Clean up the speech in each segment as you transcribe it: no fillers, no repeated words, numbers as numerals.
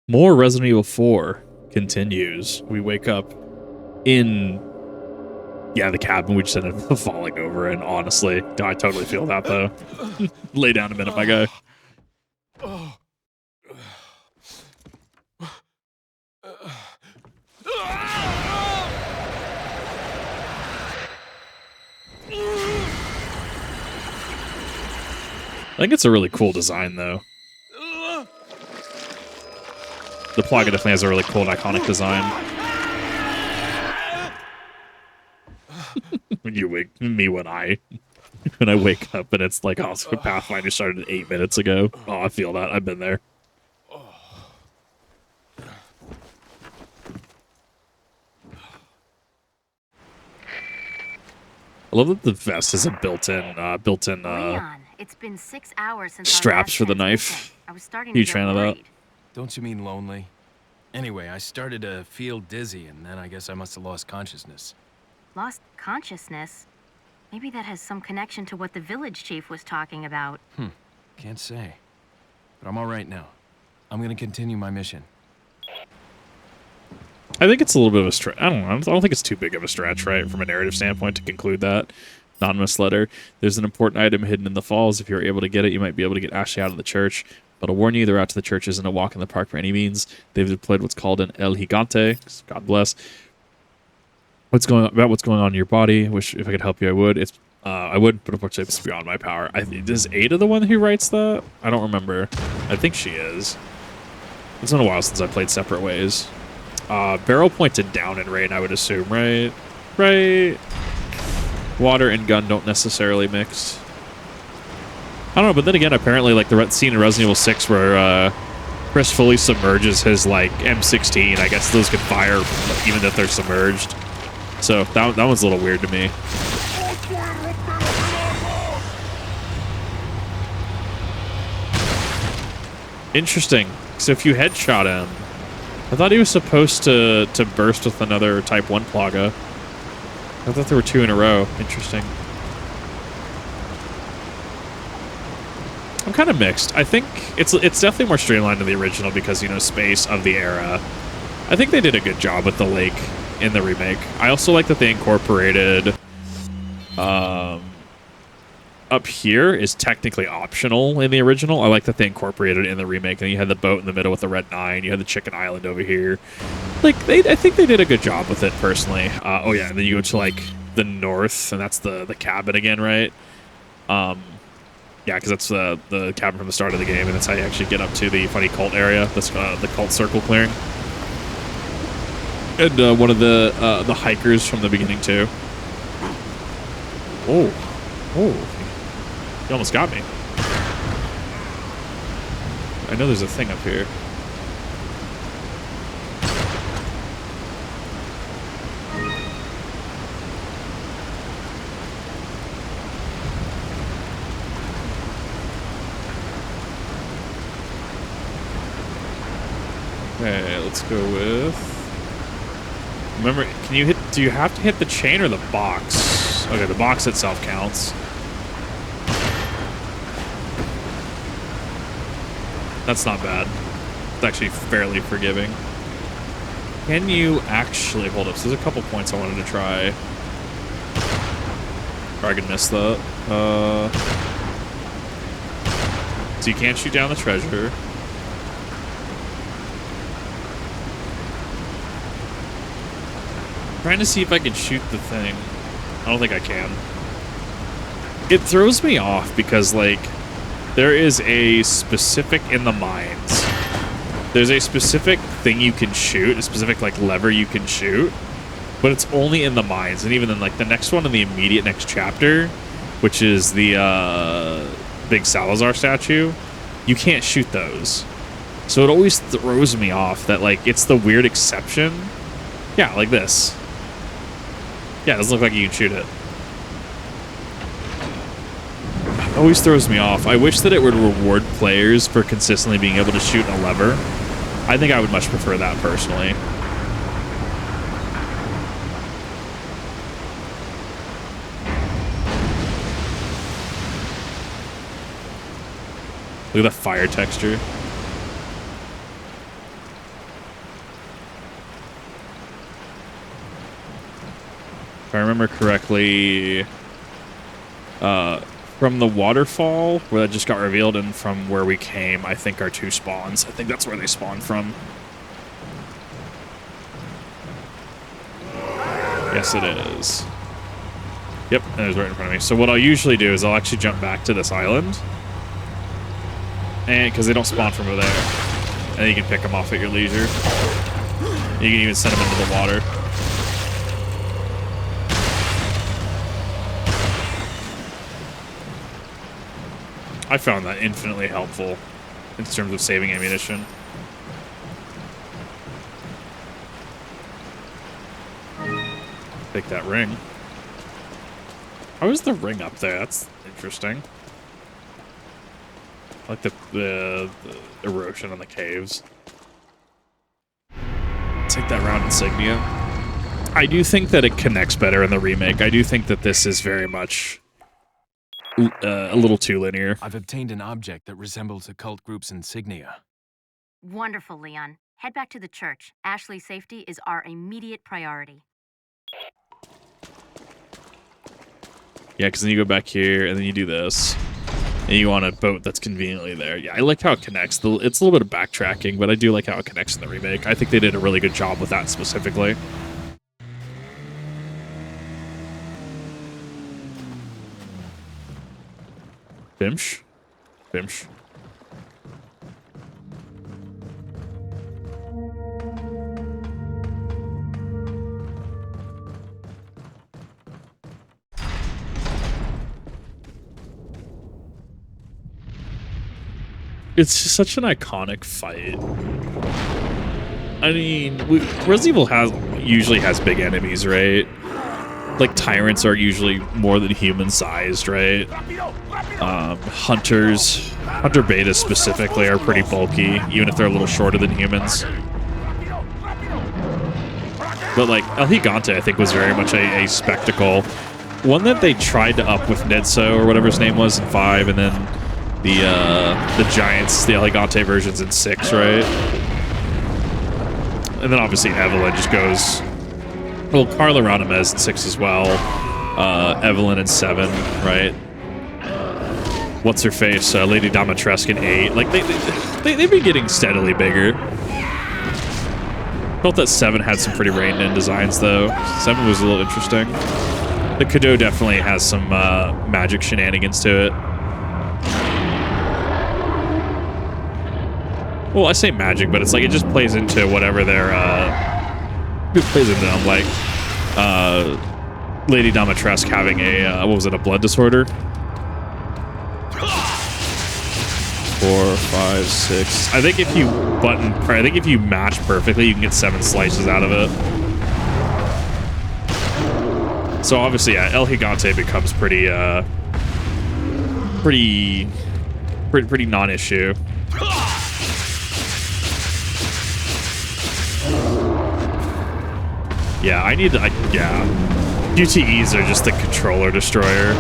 More Resident Evil 4 continues. We wake up in, the cabin we just ended up falling over in, honestly. I totally feel that, though. Lay down a minute, my guy. I think it's a really cool design, though. The Plaga definitely has a really cool and iconic design. when I wake up and it's like, oh, so Pathfinder started 8 minutes ago. Oh, I feel that. I've been there. I love that the vest has a built-in it's been 6 hours since straps for the knife. I was starting Huge fan of that. Don't you mean lonely? Anyway, I started to feel dizzy, and then I guess I must have lost consciousness. Lost consciousness? Maybe that has some connection to what the village chief was talking about. Can't say. But I'm all right now. I'm gonna continue my mission. I think it's a little bit of a stretch. I don't know. I don't think it's too big of a stretch, right, from a narrative standpoint to conclude that. Anonymous letter. There's an important item hidden in the falls. If you're able to get it, you might be able to get Ashley out of the church. But I'll warn you, the route to the church isn't a walk in the park by any means. They've deployed what's called an El Gigante. God bless. What's going on in your body? Wish if I could help you, I would. I would, but unfortunately, it's beyond my power. Is Ada the one who writes that? I don't remember. I think she is. It's been a while since I played Separate Ways. Barrel pointed down in rain, I would assume, right? Right. Water and gun don't necessarily mix. I don't know, but then again, apparently, like the scene in Resident Evil 6 where Chris fully submerges his like M16, I guess those could fire even if they're submerged. So that one's a little weird to me. Interesting. So if you headshot him, I thought he was supposed to burst with another Type 1 Plaga. I thought there were 2 in a row. Interesting. I'm kind of mixed. I think it's definitely more streamlined than the original because, you know, space of the era. I think they did a good job with the lake in the remake. I also like that they incorporated up here is technically optional in the original. I like that they incorporated it in the remake, and you had the boat in the middle with the red 9. You had the chicken island over here. Like, I think they did a good job with it, personally. Oh yeah, and then you go to like the north, and that's the cabin again, right? Yeah, because that's the cabin from the start of the game, and that's how you actually get up to the funny cult area. That's the cult circle clearing. And one of the hikers from the beginning too. Oh. You almost got me. I know there's a thing up here. Okay, let's go with... Remember, do you have to hit the chain or the box? Okay, the box itself counts. That's not bad. It's actually fairly forgiving. Can you actually... Hold up, so there's a couple points I wanted to try. Or I could miss that. So you can't shoot down the treasure. I'm trying to see if I can shoot the thing. I don't think I can. It throws me off because, like... There is a specific in the mines. There's a specific thing you can shoot, a specific like lever you can shoot, but it's only in the mines. And even then, like the next one in the immediate next chapter, which is the big Salazar statue, you can't shoot those. So it always throws me off that like it's the weird exception. Yeah, like this. Yeah, it doesn't look like you can shoot it. Always throws me off. I wish that it would reward players for consistently being able to shoot a lever. I think I would much prefer that personally. Look at the fire texture. I remember correctly, from the waterfall where that just got revealed and from where we came, I think are 2 spawns. I think that's where they spawn from. Yes, it is. Yep, and it was right in front of me. So what I'll usually do is I'll actually jump back to this island. And because they don't spawn from over there. And then you can pick them off at your leisure. You can even send them into the water. I found that infinitely helpful in terms of saving ammunition. Take that ring. How is the ring up there? That's interesting. I like the erosion on the caves. Take that round insignia. I do think that it connects better in the remake. I do think that this is very much a little too linear. I've obtained an object that resembles a cult group's insignia. Wonderful, Leon. Head back to the church. Ashley's safety is our immediate priority. Yeah, because then you go back here, and then you do this. And you want a boat that's conveniently there. Yeah, I like how it connects. It's a little bit of backtracking, but I do like how it connects in the remake. I think they did a really good job with that specifically. Bimsh? Bimsh. It's just such an iconic fight. I mean, Resident Evil usually has big enemies, right? Like, tyrants are usually more than human-sized, right? Hunter betas specifically are pretty bulky, even if they're a little shorter than humans. But, like, El Gigante, I think, was very much a spectacle. One that they tried to up with Nitso, or whatever his name was, in 5, and then the Giants, the El Gigante versions in 6, right? And then, obviously, Evelyn just goes... Well, Carla Ramirez in 6 as well. Evelyn in 7, right? What's her face? Lady Dimitrescu in 8. Like, they've been getting steadily bigger. Felt that 7 had some pretty reined-in designs, though. 7 was a little interesting. The Cadeau definitely has some magic shenanigans to it. Well, I say magic, but it's like it just plays into whatever their... It plays into them, like Lady Dimitrescu having a what was it, a blood disorder? 4, 5, 6. I think if you match perfectly, you can get 7 slices out of it. So obviously, yeah, El Gigante becomes pretty non-issue. Yeah, yeah. QTEs are just the controller destroyer.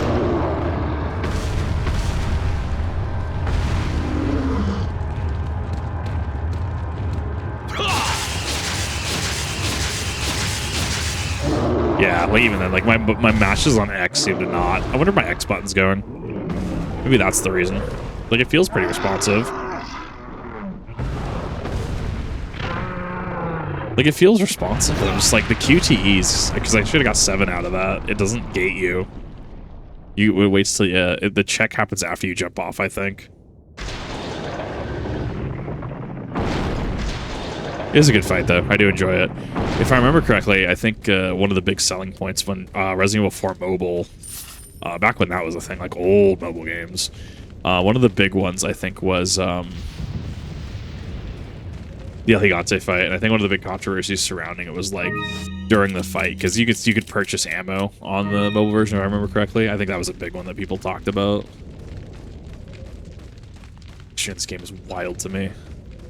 Yeah, well, even then, like, my matches on X seem to not. I wonder if my X button's going. Maybe that's the reason. Like, it feels pretty responsive. Like, it feels responsive. Just like the QTEs, because I should have got 7 out of that. It doesn't gate you. You wait till the check happens after you jump off, I think. It is a good fight, though. I do enjoy it. If I remember correctly, I think one of the big selling points when Resident Evil 4 Mobile, back when that was a thing, like old mobile games, one of the big ones, I think, was... the El Gigante fight, and I think one of the big controversies surrounding it was like during the fight, because you could purchase ammo on the mobile version, if I remember correctly. I think that was a big one that people talked about. This game is wild to me.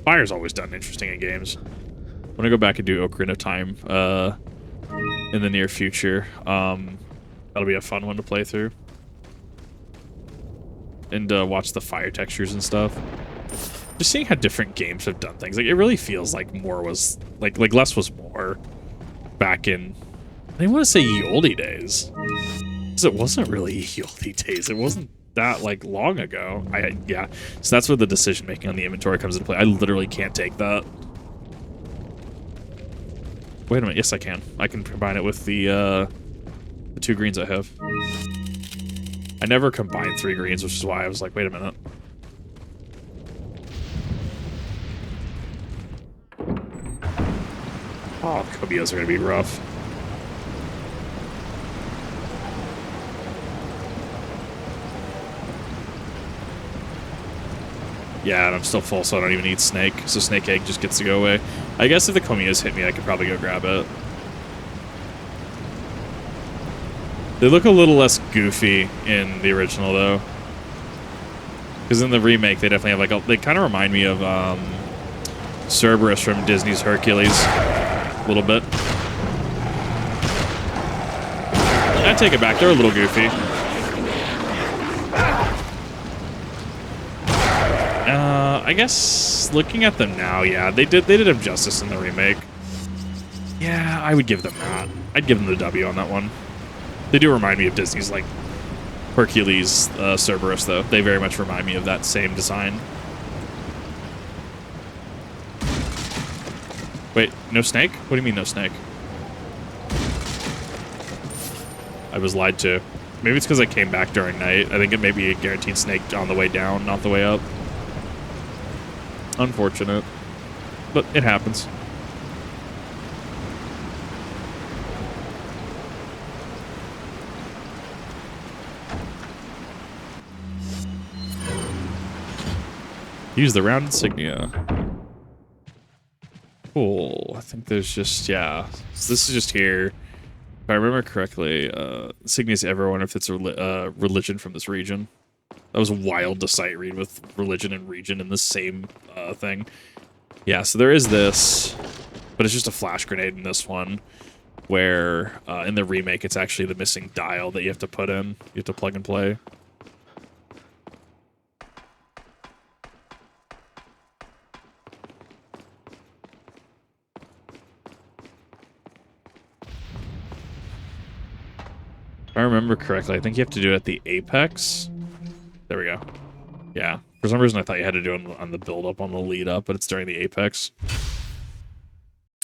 Fire's always done interesting in games. I'm gonna go back and do Ocarina of Time in the near future. That'll be a fun one to play through. And watch the fire textures and stuff. Just seeing how different games have done things, like, it really feels like more was like less was more back in I didn't want to say ye olde days. Because it wasn't really ye olde days. It wasn't that, like, long ago. Yeah. So that's where the decision-making on the inventory comes into play. I literally can't take that. Wait a minute. Yes, I can. I can combine it with the 2 greens I have. I never combined 3 greens, which is why I was like, wait a minute. Oh, Kobios are going to be rough. Yeah, and I'm still full, so I don't even need snake. So snake egg just gets to go away. I guess if the Komias hit me, I could probably go grab it. They look a little less goofy in the original, though. Because in the remake, they definitely have, like, they kind of remind me of Cerberus from Disney's Hercules. A little bit. I take it back. They're a little goofy. I guess looking at them now, yeah, they did him justice in the remake. Yeah, I would give them that. I'd give them the W on that one. They do remind me of Disney's, like, Hercules, Cerberus, though. They very much remind me of that same design. Wait, no snake? What do you mean no snake? I was lied to. Maybe it's because I came back during night. I think it may be a guaranteed snake on the way down, not the way up. Unfortunate. But it happens. Use the round insignia. Cool. I think there's just, yeah. So this is just here. If I remember correctly, insignia is everyone if it's a religion from this region. That was wild to sight read with religion and region in the same thing. Yeah, so there is this, but it's just a flash grenade in this one, where in the remake it's actually the missing dial that you have to put in. You have to plug and play. If I remember correctly, I think you have to do it at the apex. There we go. Yeah. For some reason, I thought you had to do it on the build-up, on the lead-up, but it's during the apex.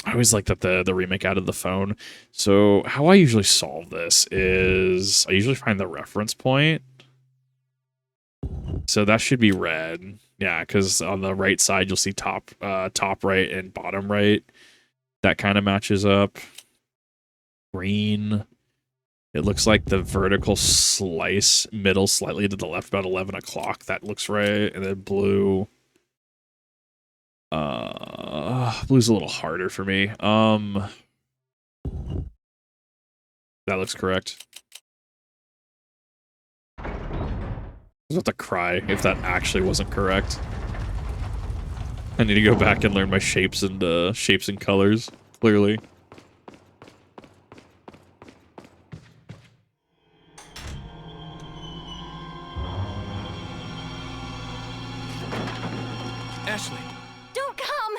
I always like that the remake added the phone. So how I usually solve this is I usually find the reference point. So that should be red. Yeah, because on the right side, you'll see top right and bottom right. That kind of matches up. Green. It looks like the vertical slice middle slightly to the left, about 11 o'clock. That looks right. And then blue. Blue's a little harder for me. That looks correct. I was about to cry if that actually wasn't correct. I need to go back and learn my shapes and colors, clearly. Ashley. Don't come!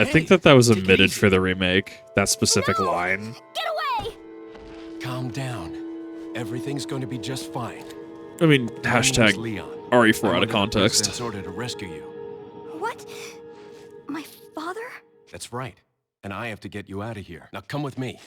I think that was omitted for the remake, that specific line. Get away! Calm down. Everything's going to be just fine. I mean, My name's hashtag Leon. RE4 I'm out of under the context. president's order to rescue you. What? My father? That's right. And I have to get you out of here. Now come with me.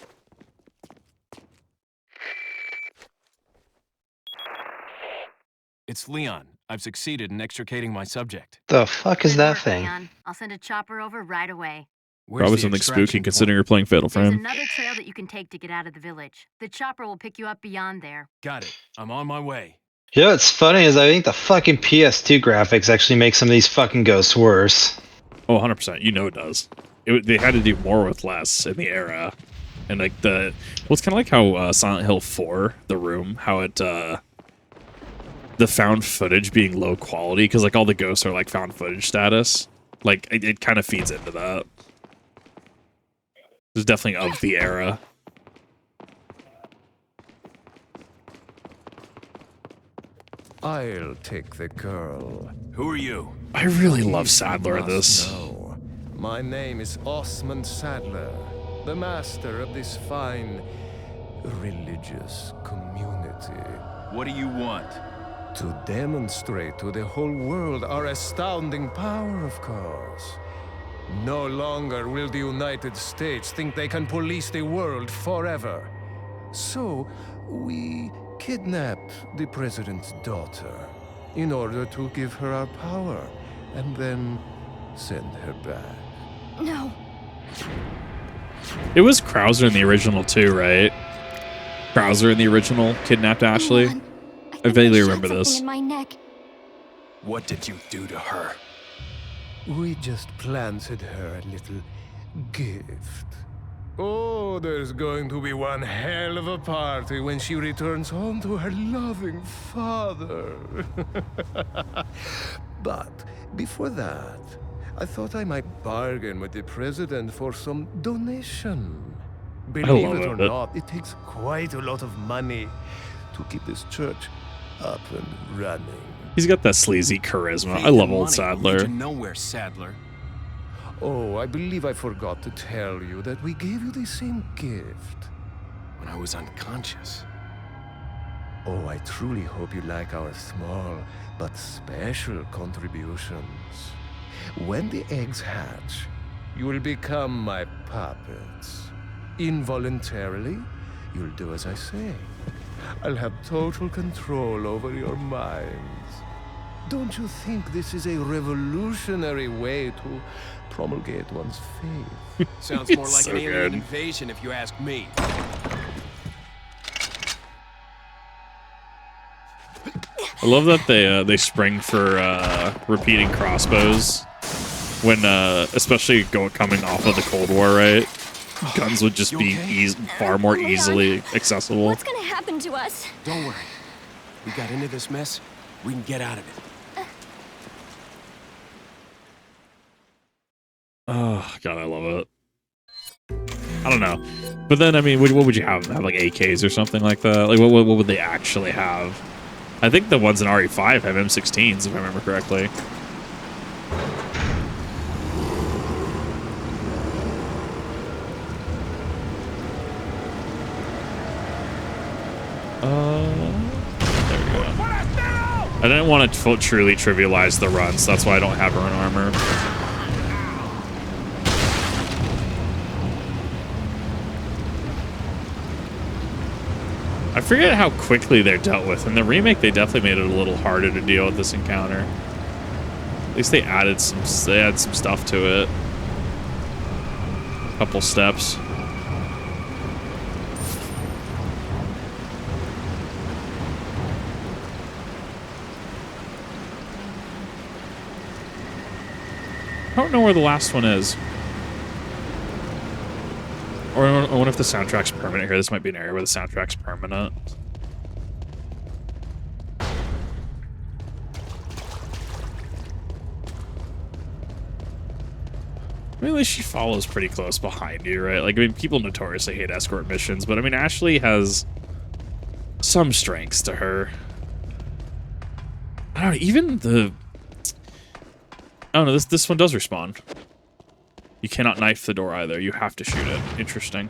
It's Leon. I've succeeded in extricating my subject. The fuck is Good that work, thing? Leon. I'll send a chopper over right away. Where's Probably the something extraction spooky point? considering you're playing Fatal There's Frame. another trail that you can take to get out of the village. The chopper will pick you up beyond there. Got it. I'm on my way. You know what's funny is I think the fucking PS2 graphics actually make some of these fucking ghosts worse. Oh, 100%. You know it does. They had to do more with less in the era. And like well, it's kind of like how Silent Hill 4, The Room, how it, the found footage being low quality, because like all the ghosts are like found footage status. Like it kind of feeds into that. It's definitely of the era. I'll take the girl. Who are you? I really love Saddler in this. No. My name is Osmund Saddler. the master of this fine religious community. What do you want? To demonstrate to the whole world our astounding power, of course. No longer will the United States think they can police the world forever. So, we kidnap the president's daughter in order to give her our power, and then send her back. No. It was Krauser in the original too, right? Krauser in the original kidnapped Ashley. Mom, I vaguely shot remember something this. in my neck. What did you do to her? We just planted her a little gift. Oh, there's going to be one hell of a party when she returns home to her loving father. But before that, I thought I might bargain with the president for some donation. Believe it or not, it takes quite a lot of money to keep this church up and running. He's got that sleazy charisma. I love old Saddler. You nowhere, Saddler. Oh, I believe I forgot to tell you that we gave you the same gift. When I was unconscious. Oh, I truly hope you like our small but special contributions. When the eggs hatch, you will become my puppets. Involuntarily, you'll do as I say. I'll have total control over your minds. Don't you think this is a revolutionary way to promulgate one's faith? Sounds more like so an alien good. invasion if you ask me. I love that they spring for repeating crossbows when especially coming off of the Cold War, right? Guns would just be far more easily accessible. What's gonna happen to us? Don't worry. We got into this mess. We can get out of it. Oh god, I love it. I don't know, but then I mean, what would you have? Have like AKs or something like that? Like what would they actually have? I think the ones in RE5 have M16s, if I remember correctly. There we go. I didn't want to truly trivialize the run, so that's why I don't have run armor. I forget how quickly they're dealt with. In the remake, they definitely made it a little harder to deal with this encounter. At least they added some stuff to it. A couple steps. I don't know where the last one is. Or I wonder if the soundtrack's permanent here. This might be an area where the soundtrack's permanent. I mean, at least she follows pretty close behind you, right? Like, I mean, people notoriously hate escort missions, but I mean, Ashley has some strengths to her. I don't know, even the... I don't know, this one does respawn. You cannot knife the door either. You have to shoot it. Interesting.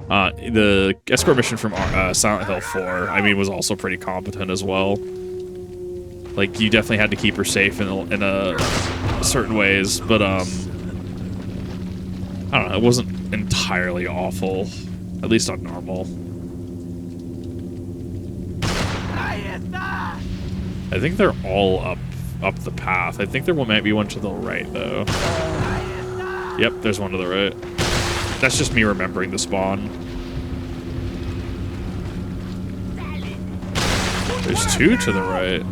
The escort mission from Silent Hill 4, I mean, was also pretty competent as well. Like, you definitely had to keep her safe in certain ways, but, I don't know, it wasn't entirely awful. At least on normal. I think they're all up the path. I think there might be one to the right, though. Yep, there's one to the right. That's just me remembering the spawn. There's two to the right.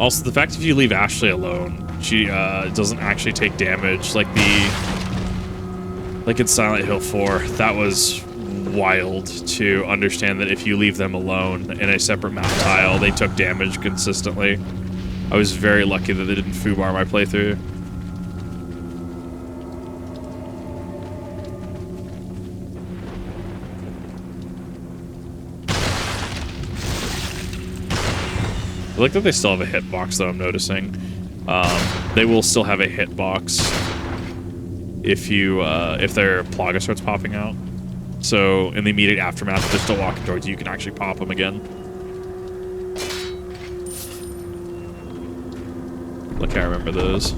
Also, the fact if you leave Ashley alone, she doesn't actually take damage like in Silent Hill 4. That was wild to understand that if you leave them alone in a separate map tile, they took damage consistently. I was very lucky that they didn't foobar my playthrough. I like that they still have a hitbox, though, I'm noticing. They will still have a hitbox if you if their Plaga starts popping out. So in the immediate aftermath, if they're still walking towards you, you can actually pop them again. Like I remember those.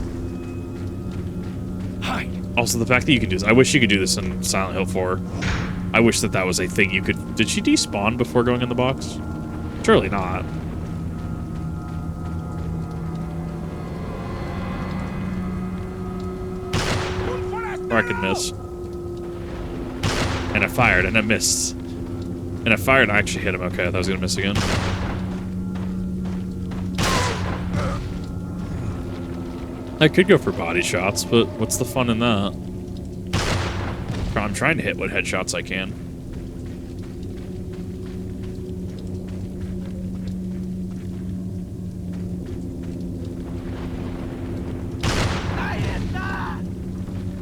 Hi. Also, the fact that you can do this, I wish you could do this in Silent Hill 4. I wish that that was a thing you could. Did she despawn before going in the box? Surely not. Or I could miss. And I fired, and I missed. And I fired, and I actually hit him. Okay, I thought I was going to miss again. I could go for body shots, but what's the fun in that? I'm trying to hit what headshots I can.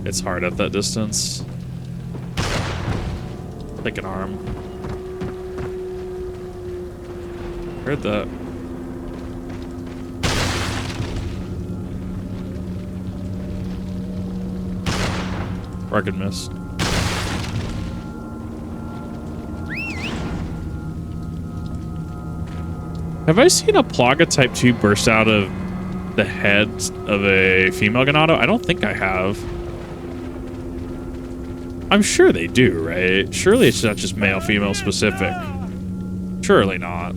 It's hard at that distance. Like an arm. Heard that. Or I could miss. Have I seen a Plaga Type 2 burst out of the head of a female Ganado? I don't think I have. I'm sure they do, right? Surely it's not just male-female specific. Surely not.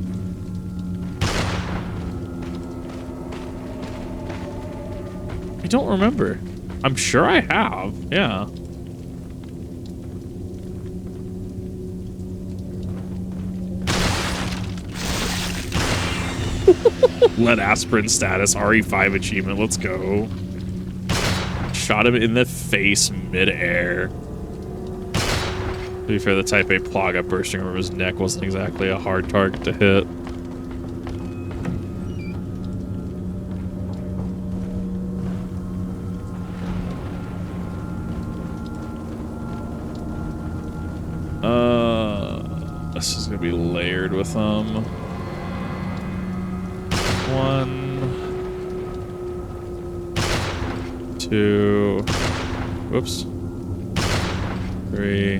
I don't remember. I'm sure I have, yeah. Lead aspirin status, RE5 achievement, let's go. Shot him in the face mid-air. To be fair, the Type A Plaga bursting from his neck wasn't exactly a hard target to hit. This is gonna be layered with them. 1, 2, whoops, 3.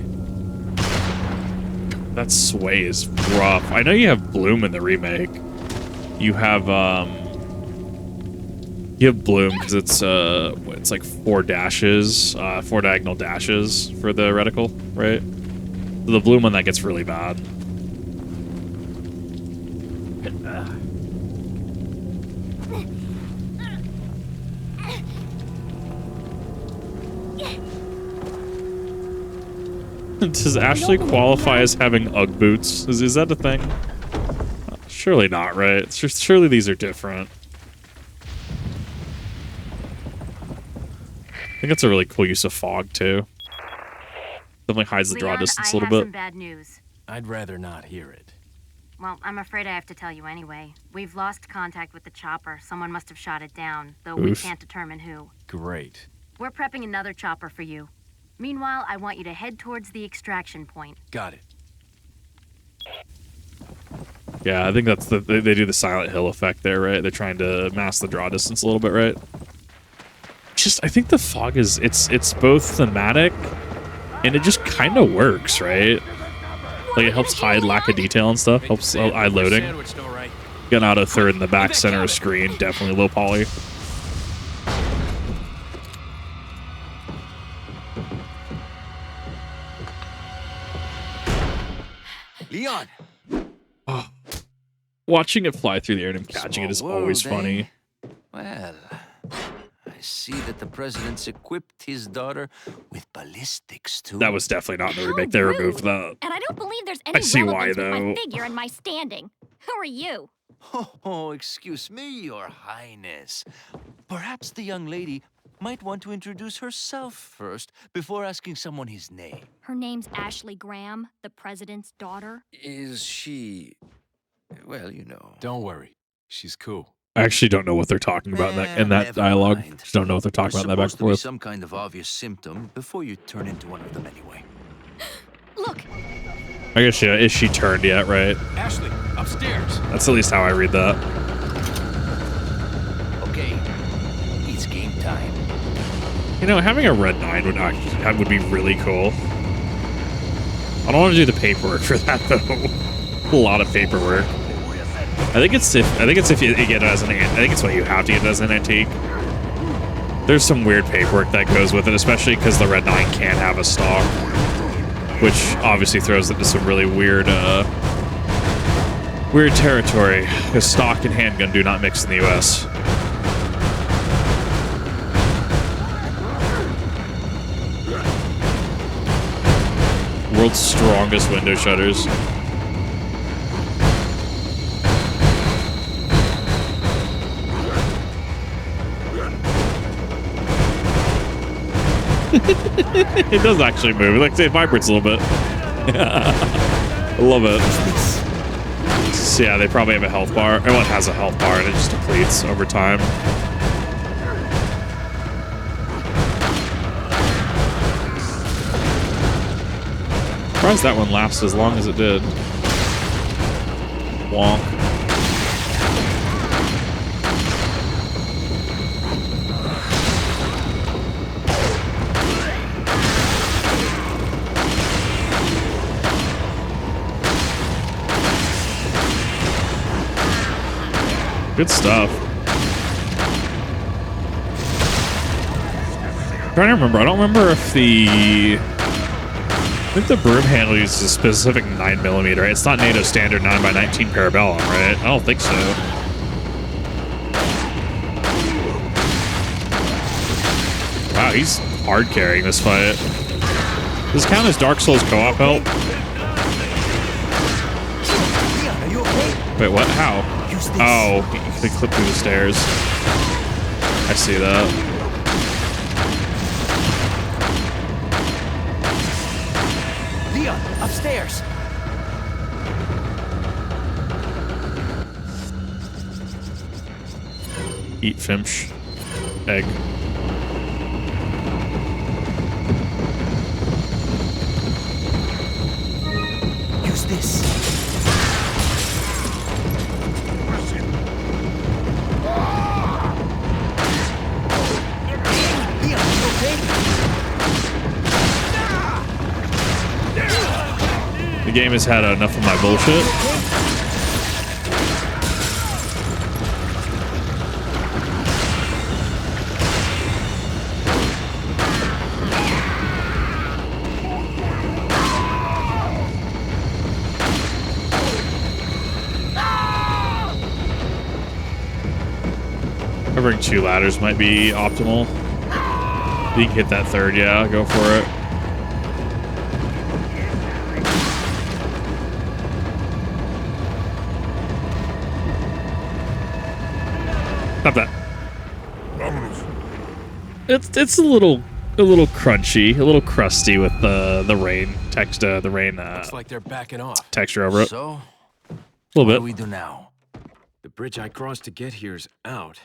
That sway is rough. I know you have Bloom in the remake. You have Bloom because it's like 4 dashes, 4 diagonal dashes for the reticle, right? So the Bloom one that gets really bad. Does Ashley qualify as having Ugg boots? Is that a thing? Surely not, right? Surely these are different. I think that's a really cool use of fog, too. Definitely hides the draw distance a little bit. Some bad news. I'd rather not hear it. Well, I'm afraid I have to tell you anyway. We've lost contact with the chopper. Someone must have shot it down, though we can't determine who. Great. We're prepping another chopper for you. Meanwhile, I want you to head towards the extraction point. Got it. Yeah, I think that's they do the Silent Hill effect there, right? They're trying to mask the draw distance a little bit, right? Just, I think the fog is, it's both thematic and it just kind of works, right? Like it helps hide lack of detail and stuff, helps eye loading. Gun auto third in the back center of screen, definitely low poly. Leon! Oh. Watching it fly through the air and him catching it is always funny. Well, I see that the president's equipped his daughter with ballistics too. That was definitely not in the remake. They removed that. And I don't believe there's any I see why, relevance with though. my figure and my standing. Who are you? Oh, excuse me, Your Highness. Perhaps the young lady might want to introduce herself first before asking someone his name. Her name's Ashley Graham, the president's daughter. Is she... well, you know. Don't worry. She's cool. I actually don't know what they're talking about in that Never dialogue. mind. Just don't know what they're talking about in that back There's and supposed forth. to be some kind of obvious symptom before you turn into one of them anyway. Look, I guess, yeah, is she turned yet, right? Ashley, upstairs. That's at least how I read that. Okay, time. You know, having a red 9 would be really cool. I don't want to do the paperwork for that though. A lot of paperwork. I think it's if you get it as an. I think it's what you have to get it as an antique. There's some weird paperwork that goes with it, especially because the red 9 can have a stock, which obviously throws it into some really weird territory. Because stock and handgun do not mix in the U.S. World's strongest window shutters. It does actually move. Like, it vibrates a little bit. I love it. So yeah, they probably have a health bar. Everyone has a health bar, and it just depletes over time. Surprised that one lasts as long as it did. Wonk. Good stuff. I'm trying to remember. I don't remember if I think the broom handle uses a specific 9mm, right? It's not NATO standard 9x19 Parabellum, right? I don't think so. Wow, he's hard carrying this fight. Does this count as Dark Souls co-op help? Wait, what? How? Oh, they clip through the stairs. I see that. Leon, upstairs. Eat Finch. Egg. Use this. The game has had enough of my bullshit. Covering 2 ladders might be optimal. If you can hit that 3rd, yeah, go for it. Stop that. It's a little crunchy, a little crusty with the rain text, the rain. Looks like they're backing off. Texture over it. So, A little what bit. do we do now? The bridge I crossed to get here's out,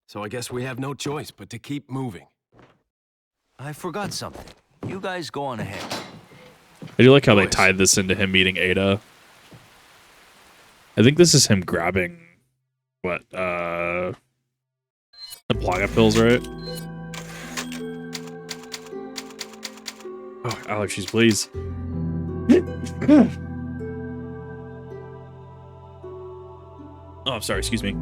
so I guess we have no choice but to keep moving. I forgot something. You guys go on ahead. I do like how they Boys. tied this into him meeting Ada. I think this is him grabbing what the Plaga pills, right? Oh, allergies, please. Oh, I'm sorry. Excuse me.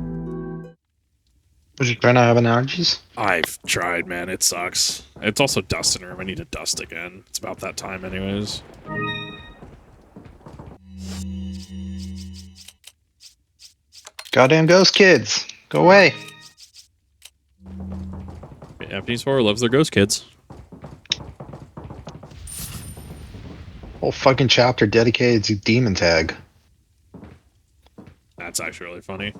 Was you trying to have allergies? I've tried, man. It sucks. It's also dust in the room. I need to dust again. It's about that time, anyways. Goddamn ghost kids. Go away. Japanese horror loves their ghost kids. Whole fucking chapter dedicated to Demon Tag. That's actually really funny.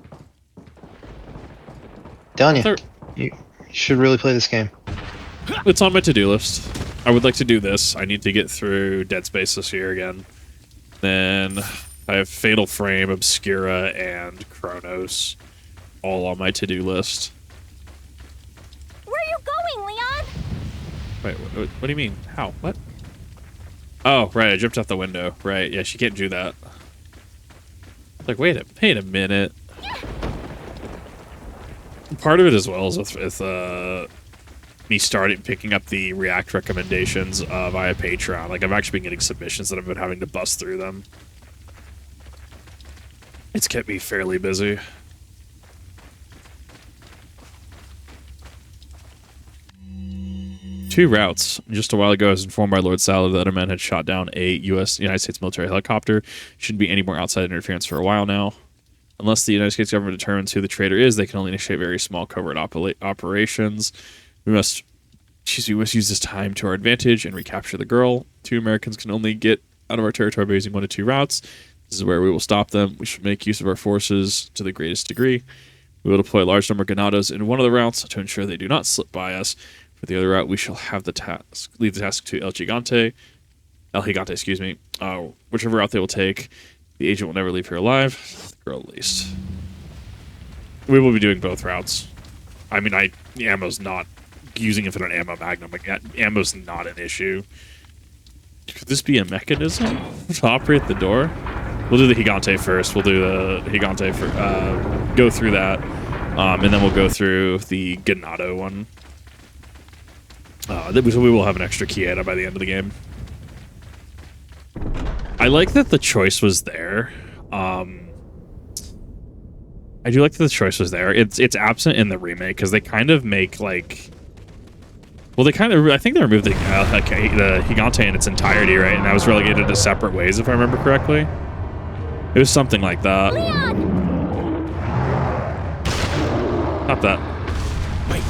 Telling you, They're- you should really play this game. It's on my to-do list. I would like to do this. I need to get through Dead Space this year again. Then I have Fatal Frame, Obscura, and Chronos all on my to-do list. Where are you going, Leon? Wait, what do you mean? How? What? Oh, right, I jumped out the window. Right, yeah, she can't do that. Like, wait a minute. Part of it as well is with me starting picking up the React recommendations via Patreon. Like, I've actually been getting submissions that I've been having to bust through them. It's kept me fairly busy. Two routes. Just a while ago, I was informed by Lord Saddler that a man had shot down a United States military helicopter. Shouldn't be any more outside interference for a while now. Unless the United States government determines who the traitor is, they can only initiate very small covert operations. We must use this time to our advantage and recapture the girl. 2 Americans can only get out of our territory by using 1 to 2 routes. This is where we will stop them. We should make use of our forces to the greatest degree. We will deploy a large number of granados in one of the routes to ensure they do not slip by us. For the other route, we shall have leave the task to El Gigante, excuse me. Whichever route they will take, the agent will never leave here alive. The girl at least. We will be doing both routes. I mean, ammo's not using infinite ammo magnum. Like, ammo's not an issue. Could this be a mechanism to operate the door? We'll do the Gigante first. We'll do the Gigante for go through that, and then we'll go through the Ganado one. So we will have an extra Kieta by the end of the game. I like that the choice was there. I do like that the choice was there. It's absent in the remake because they kind of make like, well, I think they removed the Gigante in its entirety, right? And that was relegated to separate ways, if I remember correctly. It was something like that. Leon! Not that. Wait.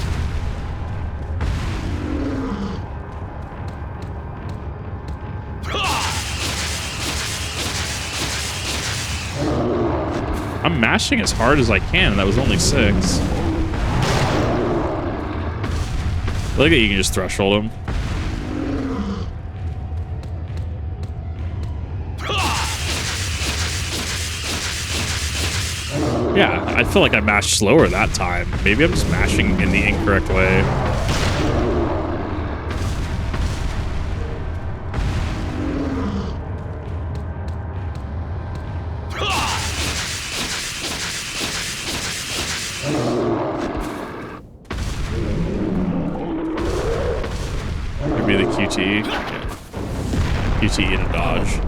I'm mashing as hard as I can, and that was only 6. I like that you can just threshold him. Yeah, I feel like I mashed slower that time. Maybe I'm just mashing in the incorrect way. Maybe the QT. Yeah. QT in a dodge.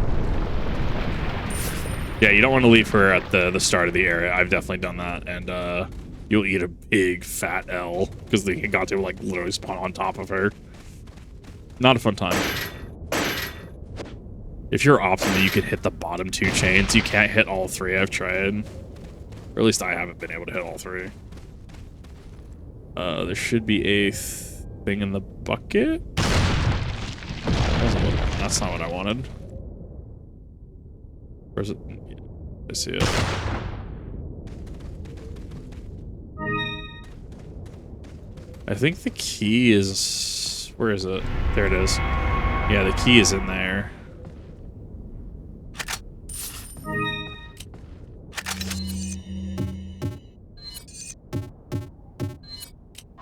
Yeah, you don't want to leave her at the start of the area. I've definitely done that, and you'll eat a big fat L because the Gigante will like literally spawn on top of her. Not a fun time. If you're optimal, you can hit the bottom 2 chains. You can't hit all 3. I've tried, or at least I haven't been able to hit all 3. There should be a thing in the bucket. That's not what I wanted. Where's it? I see it. I think the key is... Where is it? There it is. Yeah, the key is in there.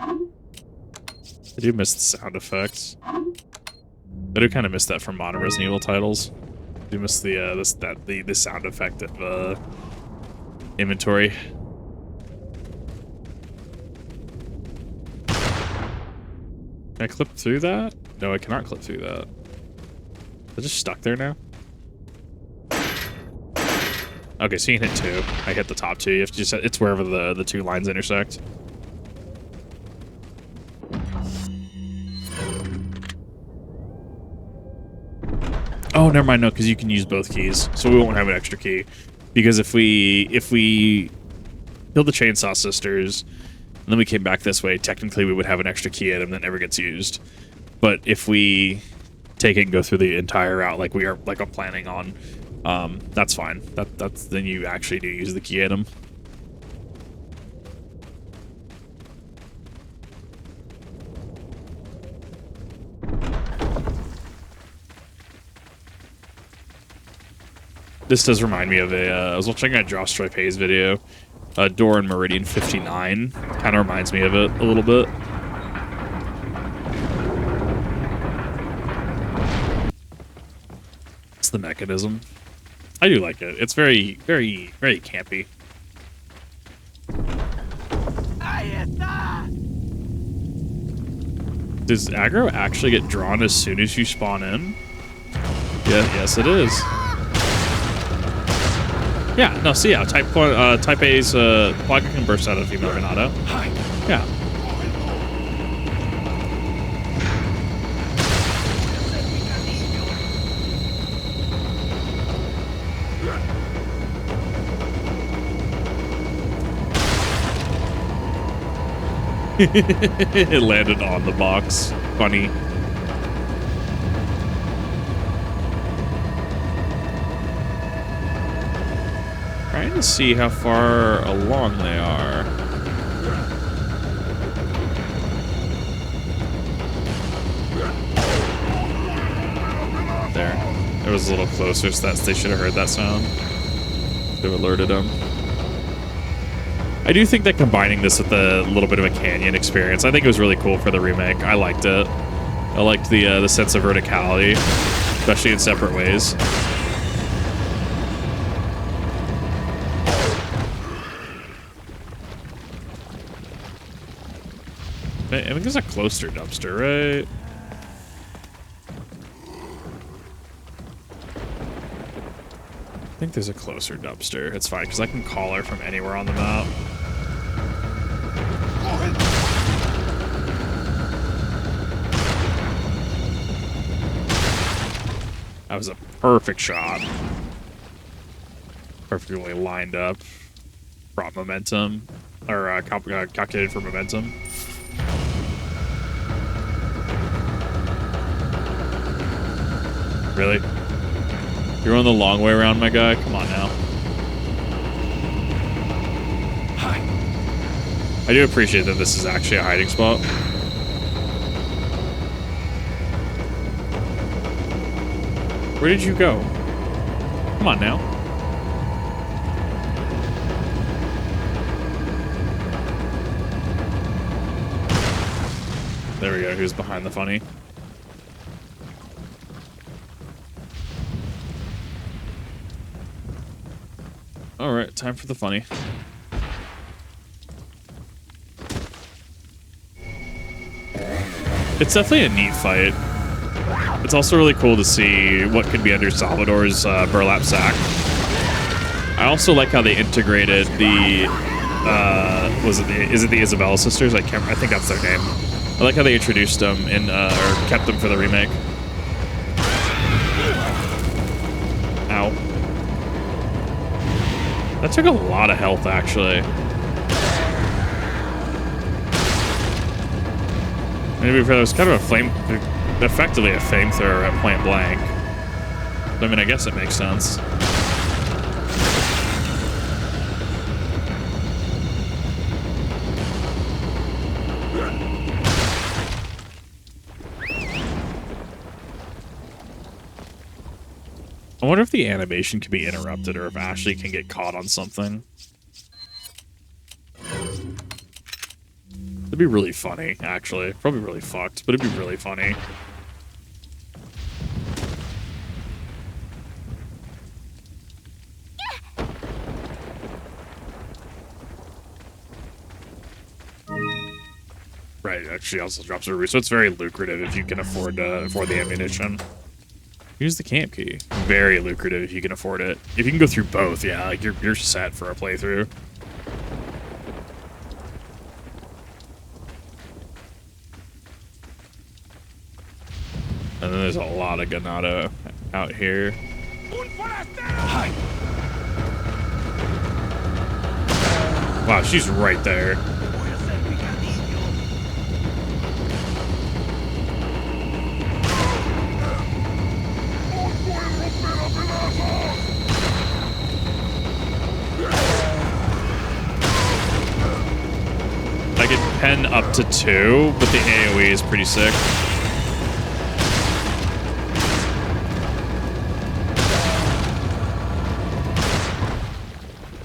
I do miss the sound effects. I do kind of miss that from modern Resident Evil titles. I do miss the sound effect of inventory. Can I clip through that? No, I cannot clip through that. Is it just stuck there now? Okay, so you can hit 2. I hit the top 2. You have to just, it's wherever the 2 lines intersect. Oh, never mind. No, because you can use both keys, so we won't have an extra key. Because if we kill the Chainsaw Sisters, and then we came back this way, technically we would have an extra key item that never gets used. But if we take it and go through the entire route, like I'm planning on, that's fine. That's then you actually do use the key item. This does remind me of I was watching a Josh Troy Pay's video, Door in Meridian 59. Kind of reminds me of it a little bit. It's the mechanism. I do like it. It's very, very, very campy. Does aggro actually get drawn as soon as you spawn in? Yeah, yes it is. Yeah, no, see, yeah, type A's Baka can burst out of female Venado. Yeah. It landed on the box. Funny. Trying to see how far along they are. There. It was a little closer, so they should have heard that sound. Should have alerted them. I do think that combining this with a little bit of a canyon experience, I think it was really cool for the remake. I liked it. I liked the sense of verticality, especially in separate ways. I think there's a closer dumpster, right? I think there's a closer dumpster. It's fine, because I can call her from anywhere on the map. That was a perfect shot. Perfectly lined up. Brought momentum. Or calculated for momentum. Really? You're on the long way around, my guy? Come on now. I do appreciate that this is actually a hiding spot. Where did you go? Come on now. There we go. Who's behind the funny? Alright, time for the funny. It's definitely a neat fight. It's also really cool to see what could be under Salvador's burlap sack. I also like how they integrated the is it the Isabella sisters? I think that's their name. I like how they introduced them in or kept them for the remake. Ow. That took a lot of health, actually. Maybe it was kind of effectively a flamethrower at point blank. I mean, I guess it makes sense. I wonder if the animation can be interrupted or if Ashley can get caught on something. It'd be really funny, actually. Probably really fucked, but it'd be really funny. Right, actually also drops a roof, so it's very lucrative if you can afford the ammunition. Use the camp key. Very lucrative if you can afford it. If you can go through both, yeah, like you're set for a playthrough. And then there's a lot of ganado out here. Wow, she's right there. I can pen up to 2, but the AoE is pretty sick.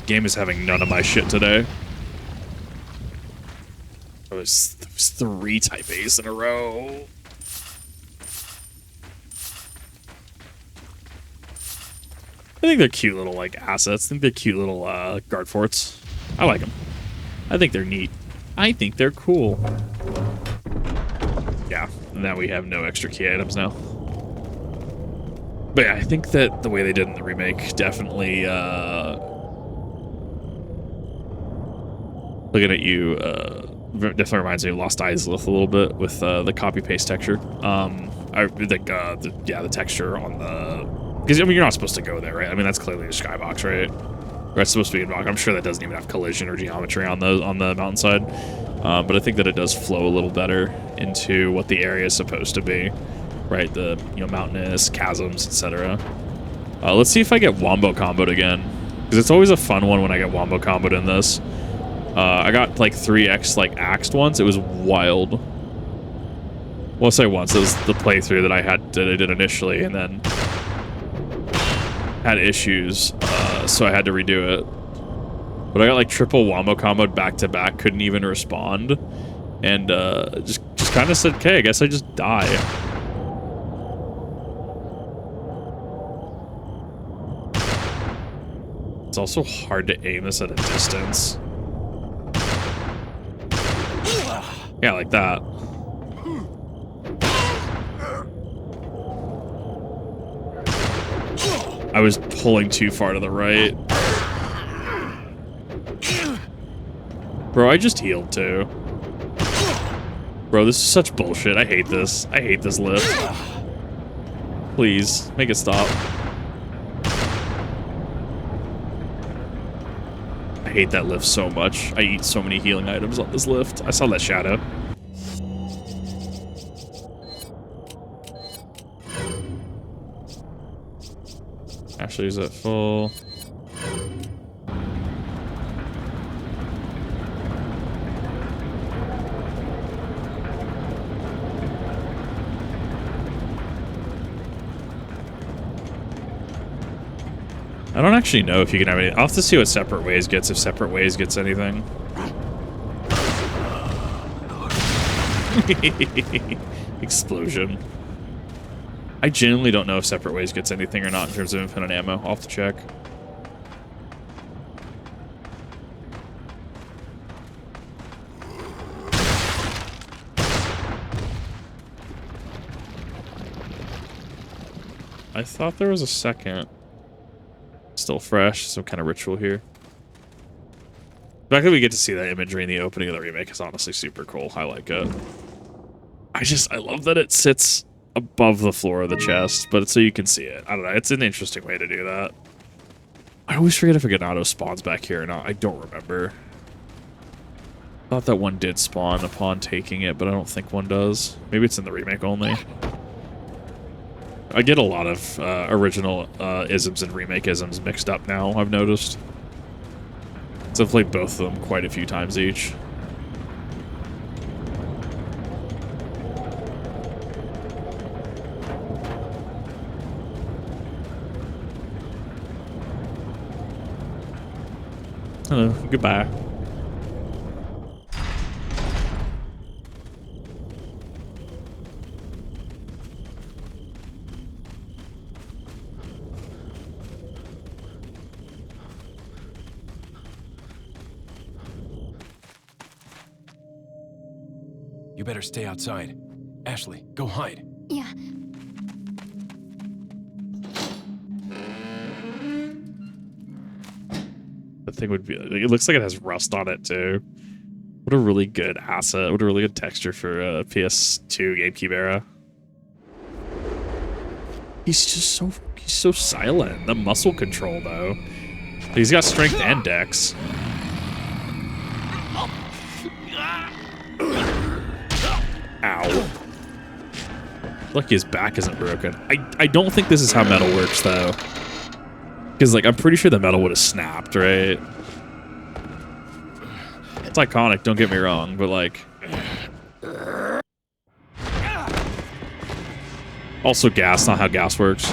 Game is having none of my shit today. There was 3 type A's in a row. I think they're cute little, like, assets. I think they're cute little guard forts. I like them. I think they're neat. I think they're cool. Yeah, now we have no extra key items now. But yeah, I think that the way they did in the remake definitely, looking at you, definitely reminds me of Lost Islith a little bit with the copy-paste texture. I think, the texture on the... Because, I mean, you're not supposed to go there, right? I mean, that's clearly a skybox, right? That's supposed to be a rock. I'm sure that doesn't even have collision or geometry on the mountainside. But I think that it does flow a little better into what the area is supposed to be, right? The mountainous, chasms, etc. Let's see if I get wombo comboed again, because it's always a fun one when I get wombo comboed in this. I got like 3x like axed once. It was wild. Well, I'll say once. It was the playthrough that I did initially, and then had issues, so I had to redo it. But I got like triple wombo comboed back to back, couldn't even respond, and just kind of said, "Okay, I guess I just die." It's also hard to aim this at a distance. Yeah, like that. I was pulling too far to the right. Bro, I just healed too. Bro, this is such bullshit. I hate this. I hate this lift. Please, make it stop. I hate that lift so much. I eat so many healing items on this lift. I saw that shadow. Ashley's at full. I don't actually know if you can have any. I'll have to see what Separate Ways gets, if Separate Ways gets anything. Explosion. I genuinely don't know if Separate Ways gets anything or not in terms of infinite ammo. I'll have to check. I thought there was a second. Still fresh, some kind of ritual here. The fact that we get to see that imagery in the opening of the remake is honestly super cool. I like it. I love that it sits above the floor of the chest, but it's so you can see it. I don't know. It's an interesting way to do that. I always forget if a Ganado spawns back here or not. I don't remember. I thought that one did spawn upon taking it, but I don't think one does. Maybe it's in the remake only. I get a lot of original isms and remake isms mixed up now, I've noticed. So I've played both of them quite a few times each. Hello, goodbye. You better stay outside. Ashley, go hide. Yeah. The thing would be, it looks like it has rust on it too. What a really good asset. What a really good texture for PS2 GameCube era. He's so silent. The muscle control though. He's got strength and dex. Ow. Lucky his back isn't broken. I don't think this is how metal works though. Because, like, I'm pretty sure the metal would have snapped, right? It's iconic, don't get me wrong, but, like... Also gas, not how gas works.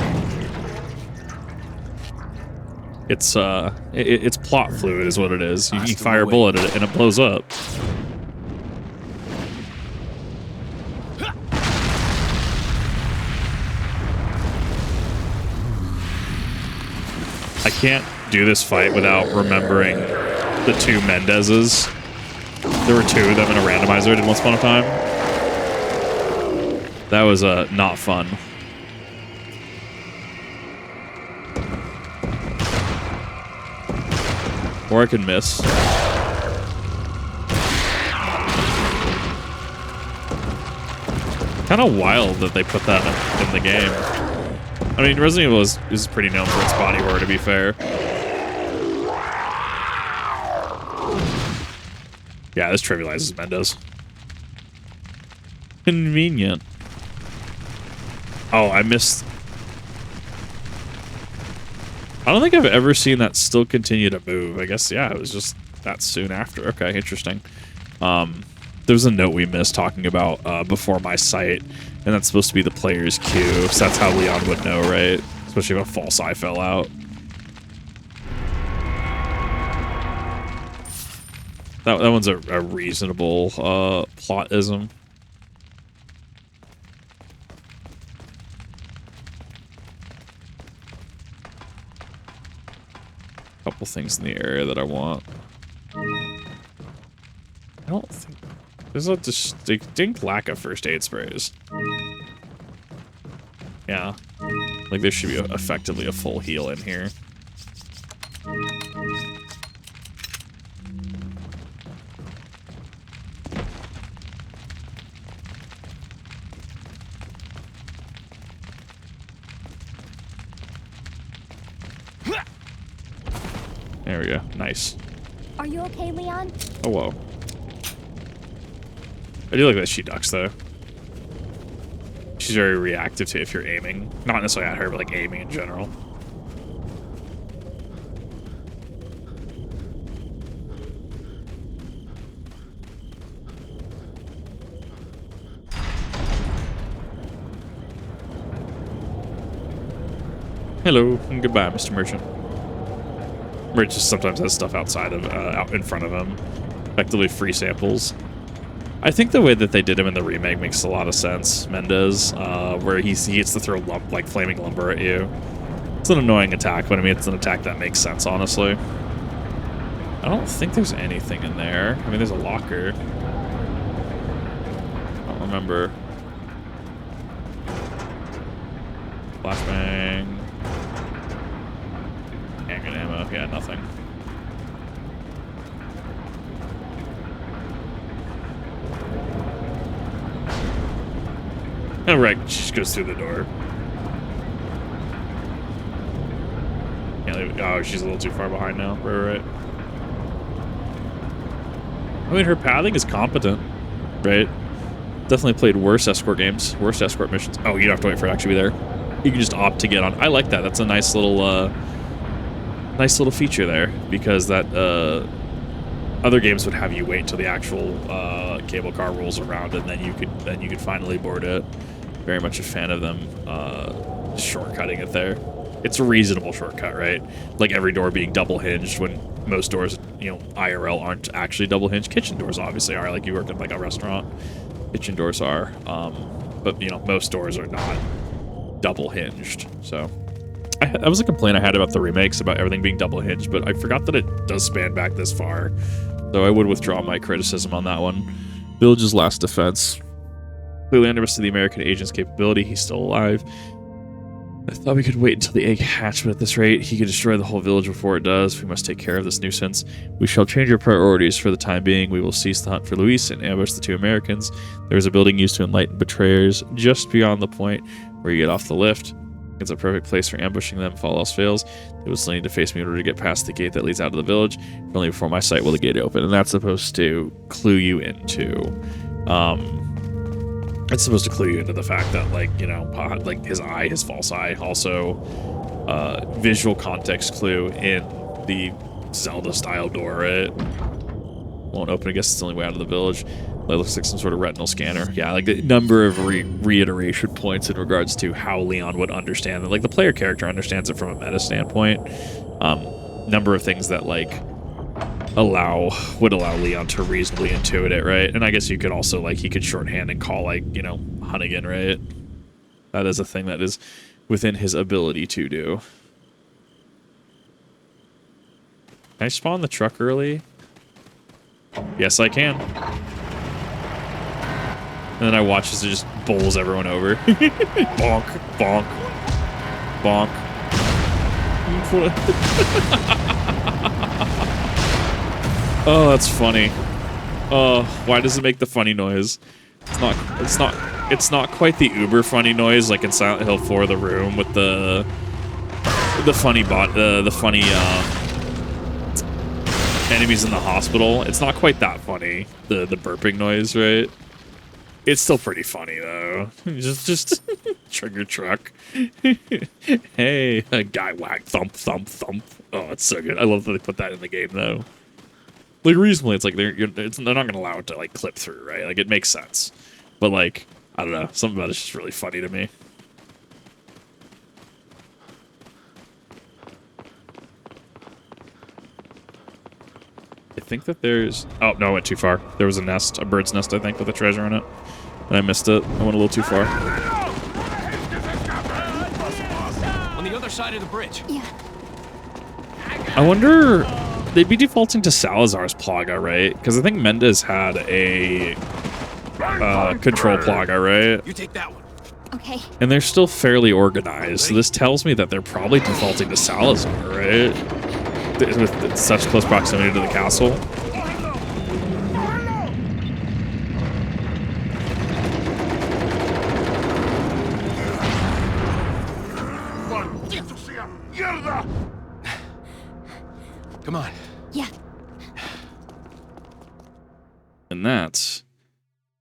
It's, it's plot fluid is what it is. You fire a bullet at it and it blows up. I can't do this fight without remembering the two Mendezes. There were two of them in a randomizer I did once upon a time. That was not fun. Or I can miss. Kind of wild that they put that in the game. I mean, Resident Evil is pretty known for its body horror, to be fair. Yeah, this trivializes Mendez. Convenient. Oh, I missed... I don't think I've ever seen that still continue to move. I guess, yeah, it was just that soon after. Okay, interesting. There was a note we missed talking about before my sight, and that's supposed to be the player's cue, so that's how Leon would know, right? Especially if a false eye fell out. That one's a reasonable plotism. Couple things in the area that I want. I don't think there's a distinct lack of first aid sprays. Yeah, like there should be effectively a full heal in here. There we go. Nice. Are you okay, Leon? Oh, whoa. I do like that she ducks, though. She's very reactive to if you're aiming. Not necessarily at her, but like aiming in general. Hello, and goodbye, Mr. Merchant. Merchant just sometimes has stuff outside of, out in front of him. Effectively free samples. I think the way that they did him in the remake makes a lot of sense, Mendez, where he gets to throw like flaming lumber at you. It's an annoying attack, but I mean, it's an attack that makes sense, honestly. I don't think there's anything in there. I mean, there's a locker. I don't remember. Flashbang. Handgun ammo. Yeah, nothing. Oh, right. She just goes through the door. Oh, she's a little too far behind now. Right. I mean, her pathing is competent, right? Definitely played worse escort games, worse escort missions. Oh, you don't have to wait for it to actually be there. You can just opt to get on. I like that. That's a nice little feature there, because that other games would have you wait until the actual cable car rolls around, and then you could finally board it. Very much a fan of them shortcutting it there. It's a reasonable shortcut, right? Like every door being double hinged when most doors, you know, IRL aren't actually double hinged. Kitchen doors obviously are, like you work in like a restaurant. Kitchen doors are, but you know, most doors are not double hinged. So that was a complaint I had about the remakes, about everything being double hinged, but I forgot that it does span back this far. So I would withdraw my criticism on that one. Village's last defense. Clearly underestimated the American agent's capability. He's still alive. I thought we could wait until the egg hatched, but at this rate, he could destroy the whole village before it does. We must take care of this nuisance. We shall change our priorities for the time being. We will cease the hunt for Luis and ambush the 2 Americans. There is a building used to enlighten betrayers just beyond the point where you get off the lift. It's a perfect place for ambushing them if all else fails. They will still need to face me in order to get past the gate that leads out of the village. Only before my sight will the gate open, and that's supposed to clue you into... it's supposed to clue you into the fact that, like, you know, like his eye, his false eye, also visual context clue in the Zelda-style door, right? Won't open. I guess it's the only way out of the village. It looks like some sort of retinal scanner. Yeah, like the number of reiteration points in regards to how Leon would understand it. Like the player character understands it from a meta standpoint. Number of things that like would allow Leon to reasonably intuit it, right? And I guess you could also, like, he could shorthand and call, like, you know, Hunnigan, right? That is a thing that is within his ability to do. Can I spawn the truck early? Yes, I can. And then I watch as it just bowls everyone over. Bonk, bonk, bonk. Oh, that's funny. Oh, why does it make the funny noise? It's not quite the uber funny noise like in Silent Hill 4 The Room with the funny enemies in the hospital. It's not quite that funny. The burping noise, right? It's still pretty funny though. Just trigger truck. Hey, a guy whack thump thump thump. Oh, it's so good. I love that they put that in the game though. Like reasonably, it's like they're not gonna allow it to like clip through, right? Like it makes sense, but like I don't know, something about it's just really funny to me. I think that there's... Oh, no, I went too far. There was a nest, a bird's nest, I think, with a treasure in it. And I missed it. I went a little too far. On the other side of the bridge. Yeah. I wonder... They'd be defaulting to Salazar's Plaga, right? Because I think Mendez had a control Plaga, right? You take that one. Okay. And they're still fairly organized. So this tells me that they're probably defaulting to Salazar, right? With such close proximity to the castle. Come on. Yeah. And that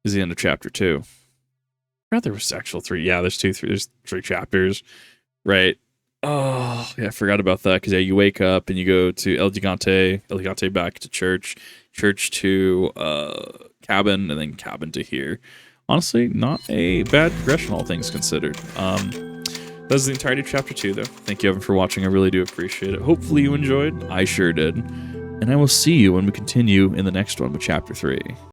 is the end of chapter 2. I forgot there was actual 3. Yeah, there's 3 chapters, right? Oh, yeah, I forgot about that because yeah, you wake up and you go to El Gigante back to church to cabin, and then cabin to here. Honestly, not a bad progression, all things considered. That's the entirety of chapter 2, though. Thank you, Evan, for watching. I really do appreciate it. Hopefully you enjoyed. I sure did. And I will see you when we continue in the next one with chapter 3.